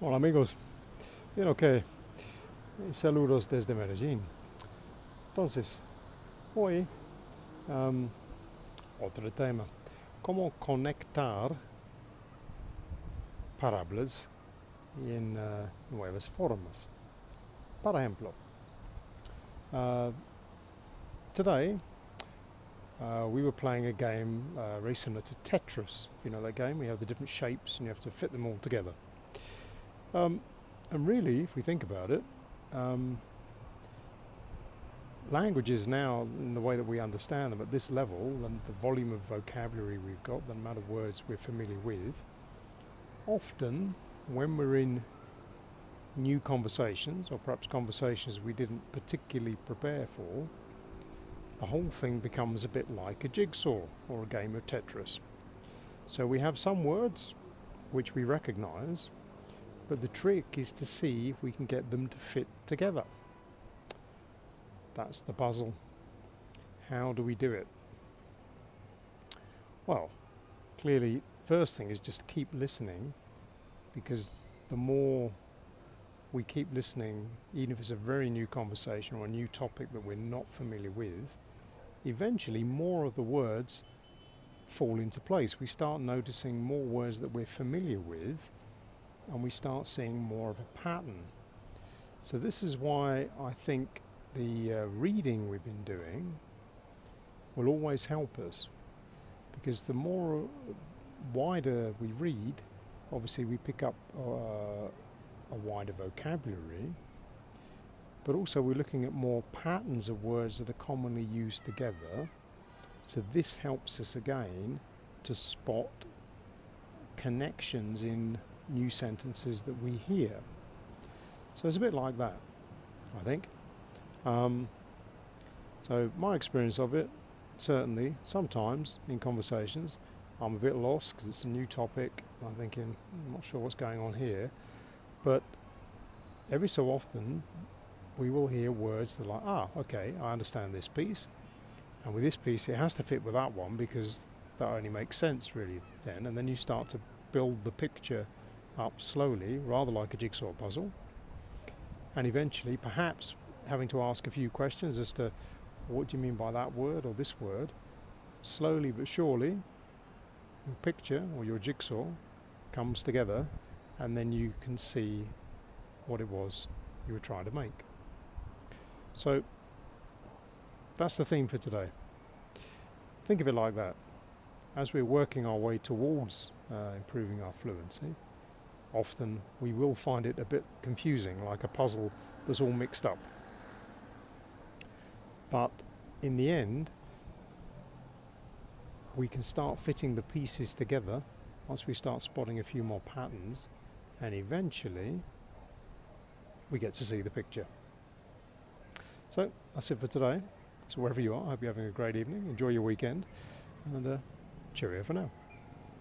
Hola amigos, bien ok, saludos desde Medellín. Entonces, hoy am, otro tema, cómo conectar parábolas en nuevas formas. Por ejemplo, uh, today we were playing a game very similar to Tetris. If you know that game, we have the different shapes and you have to fit them all together. Um, and really, if we think about it, um, languages now, in the way that we understand them at this level, and the volume of vocabulary we've got, the amount of words we're familiar with, often when we're in new conversations, or perhaps conversations we didn't particularly prepare for, the whole thing becomes a bit like a jigsaw or a game of Tetris. So we have some words which we recognize, but the trick is to see if we can get them to fit together. That's the puzzle. How do we do it? Well, clearly, first thing is just keep listening, because the more we keep listening, even if it's a very new conversation or a new topic that we're not familiar with, eventually more of the words fall into place. We start noticing more words that we're familiar with, and we start seeing more of a pattern. So this is why I think the reading we've been doing will always help us, because the more wider we read, obviously we pick up a wider vocabulary, but also we're looking at more patterns of words that are commonly used together. So this helps us again to spot connections in new sentences that we hear. So it's a bit like that, I think. So my experience of it, certainly sometimes in conversations, I'm a bit lost because it's a new topic. I'm thinking, I'm not sure what's going on here. But every so often, we will hear words that are like, okay, I understand this piece. And with this piece, it has to fit with that one, because that only makes sense really then. And then you start to build the picture up slowly, rather like a jigsaw puzzle. And eventually, perhaps having to ask a few questions as to what do you mean by that word or this word. Slowly but surely, your picture or your jigsaw comes together, and then you can see what it was you were trying to make. So that's the theme for today. Think of it like that. As we're working our way towards improving our fluency, often we will find it a bit confusing, like a puzzle that's all mixed up. But in the end, we can start fitting the pieces together once we start spotting a few more patterns, and eventually we get to see the picture. So that's it for today. So wherever you are, I hope you're having a great evening. Enjoy your weekend, and cheerio for now.